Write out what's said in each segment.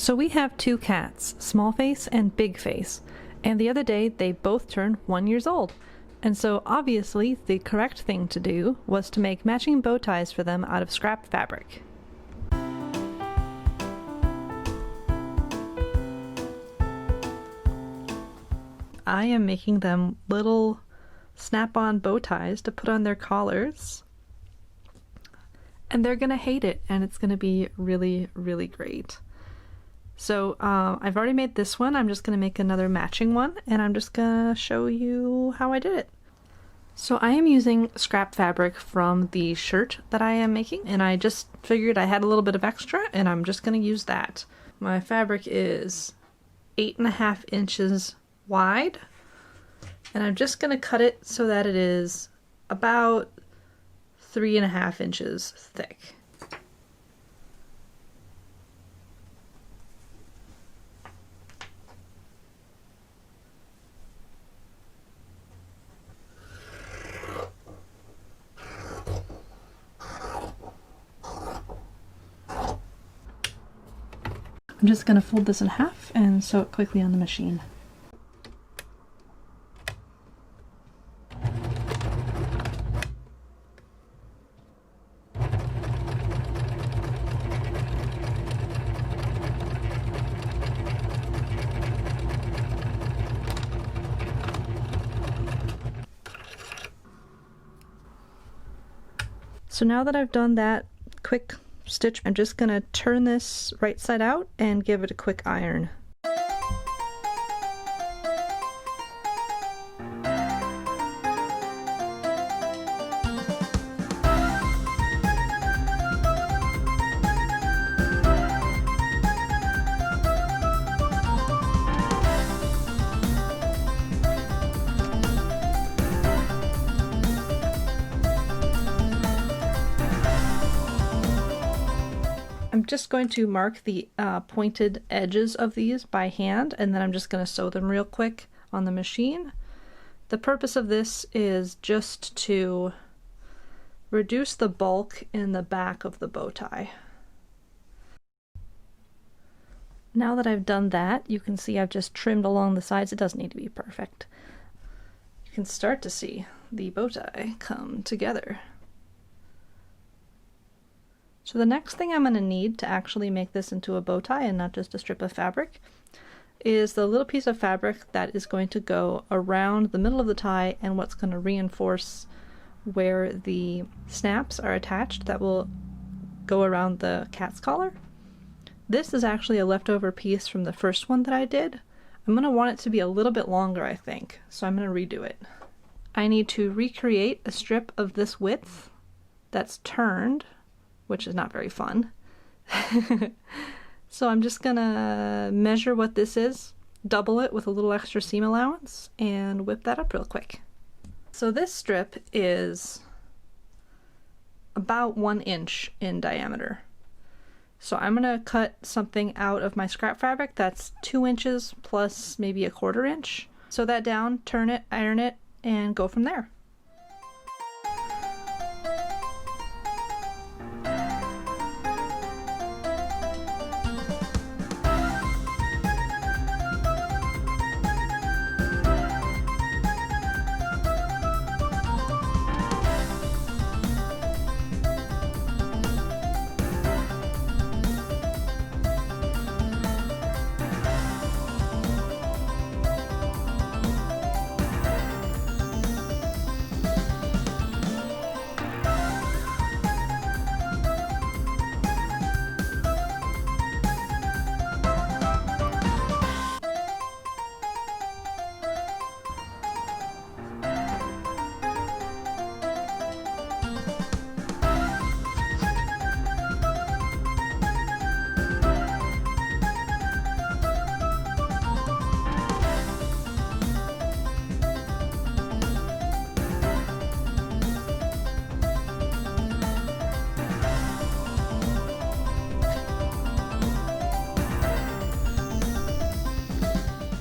So we have two cats, Small Face and Big Face, and the other day they both turned 1 year old. And so obviously the correct thing to do was to make matching bow ties for them out of scrap fabric. I am making them little snap-on bow ties to put on their collars. And they're gonna hate it, and it's gonna be really, really great. So I've already made this one. I'm just gonna make another matching one, and I'm just gonna show you how I did it. So I am using scrap fabric from the shirt that I am making, and I just figured I had a little bit of extra, and I'm just gonna use that. My fabric is 8.5 inches wide, and I'm just gonna cut it so that it is about 3.5 inches thick. I'm just going to fold this in half and sew it quickly on the machine. So now that I've done that quick stitch, I'm just going to turn this right side out and give it a quick iron. I'm just going to mark the pointed edges of these by hand, and then I'm just going to sew them real quick on the machine. The purpose of this is just to reduce the bulk in the back of the bow tie. Now that I've done that, you can see I've just trimmed along the sides. It doesn't need to be perfect. You can start to see the bow tie come together. So the next thing I'm going to need to actually make this into a bow tie and not just a strip of fabric is the little piece of fabric that is going to go around the middle of the tie and what's going to reinforce where the snaps are attached that will go around the cat's collar. This is actually a leftover piece from the first one that I did. I'm going to want it to be a little bit longer, I think, so I'm going to redo it. I need to recreate a strip of this width that's turned, which is not very fun. So I'm just gonna measure what this is, double it with a little extra seam allowance, and whip that up real quick. So this strip is about 1 inch in diameter. So I'm gonna cut something out of my scrap fabric that's 2 inches plus maybe 1/4 inch. Sew that down, turn it, iron it, and go from there.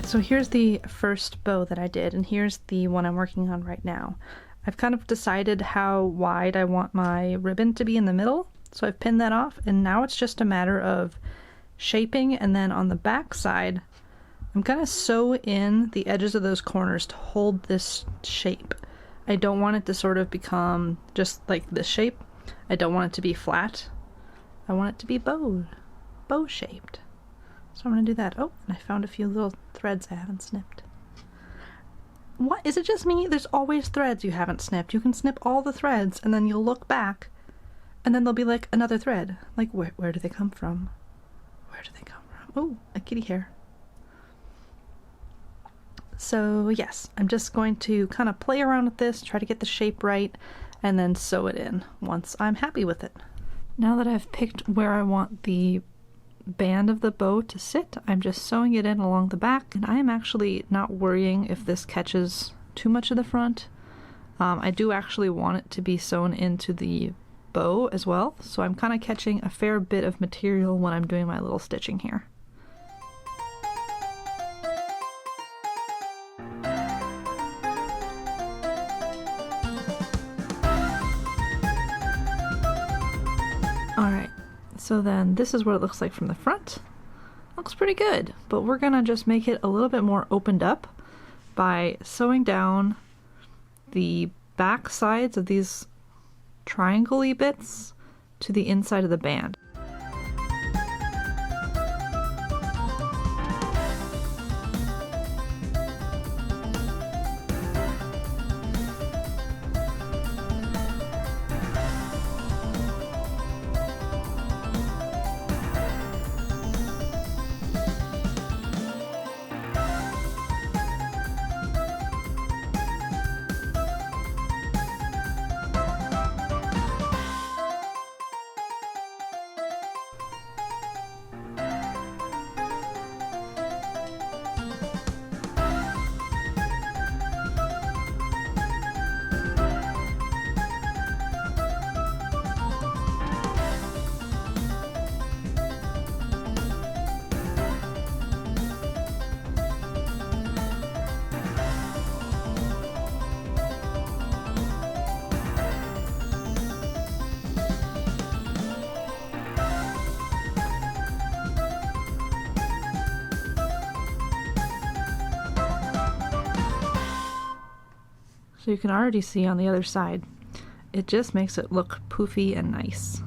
So here's the first bow that I did, and here's the one I'm working on right now. I've kind of decided how wide I want my ribbon to be in the middle, so I've pinned that off, and now it's just a matter of shaping, and then on the back side, I'm gonna sew in the edges of those corners to hold this shape. I don't want it to sort of become just like this shape. I don't want it to be flat. I want it to be bow shaped. So I'm gonna do that. Oh, and I found a few little threads I haven't snipped. What? Is it just me? There's always threads you haven't snipped. You can snip all the threads and then you'll look back and then there'll be like another thread. Like where do they come from? Where do they come from? Oh, a kitty hair. So yes, I'm just going to kind of play around with this, try to get the shape right, and then sew it in once I'm happy with it. Now that I've picked where I want the band of the bow to sit, I'm just sewing it in along the back, and I am actually not worrying if this catches too much of the front. I do actually want it to be sewn into the bow as well, so I'm kind of catching a fair bit of material when I'm doing my little stitching here. Alright, so then this is what it looks like from the front. Looks pretty good, but we're gonna just make it a little bit more opened up by sewing down the back sides of these triangle-y bits to the inside of the band. So you can already see on the other side, it just makes it look poofy and nice.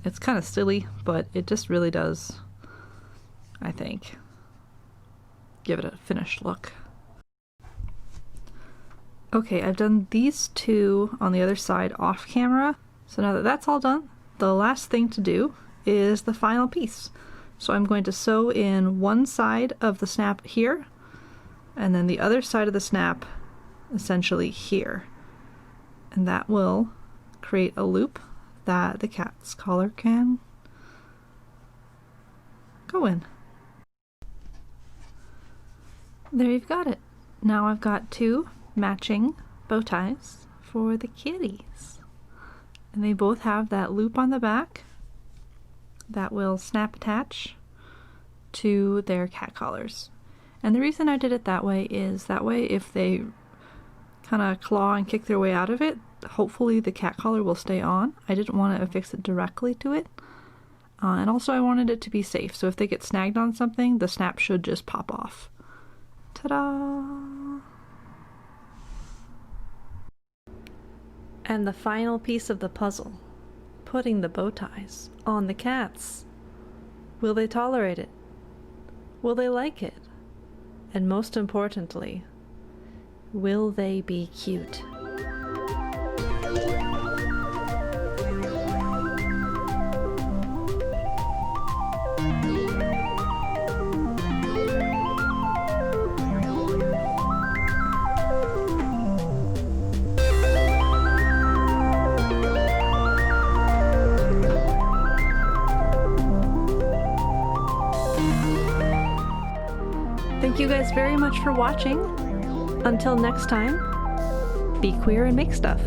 It's kind of silly, but it just really does, I think, give it a finished look. Okay, I've done these two on the other side off camera. So now that that's all done, the last thing to do is the final piece. So I'm going to sew in one side of the snap here, and then the other side of the snap essentially here, and that will create a loop that the cat's collar can go in. There you've got it. Now I've got two matching bow ties for the kitties, and they both have that loop on the back that will snap attach to their cat collars. And the reason I did it that way is that way if they kind of claw and kick their way out of it, hopefully the cat collar will stay on. I didn't want to affix it directly to it, and also I wanted it to be safe, so if they get snagged on something, the snap should just pop off. Ta-da! And the final piece of the puzzle, putting the bow ties on the cats. Will they tolerate it? Will they like it? And most importantly, will they be cute? Thank you guys very much for watching. Until next time, be queer and make stuff.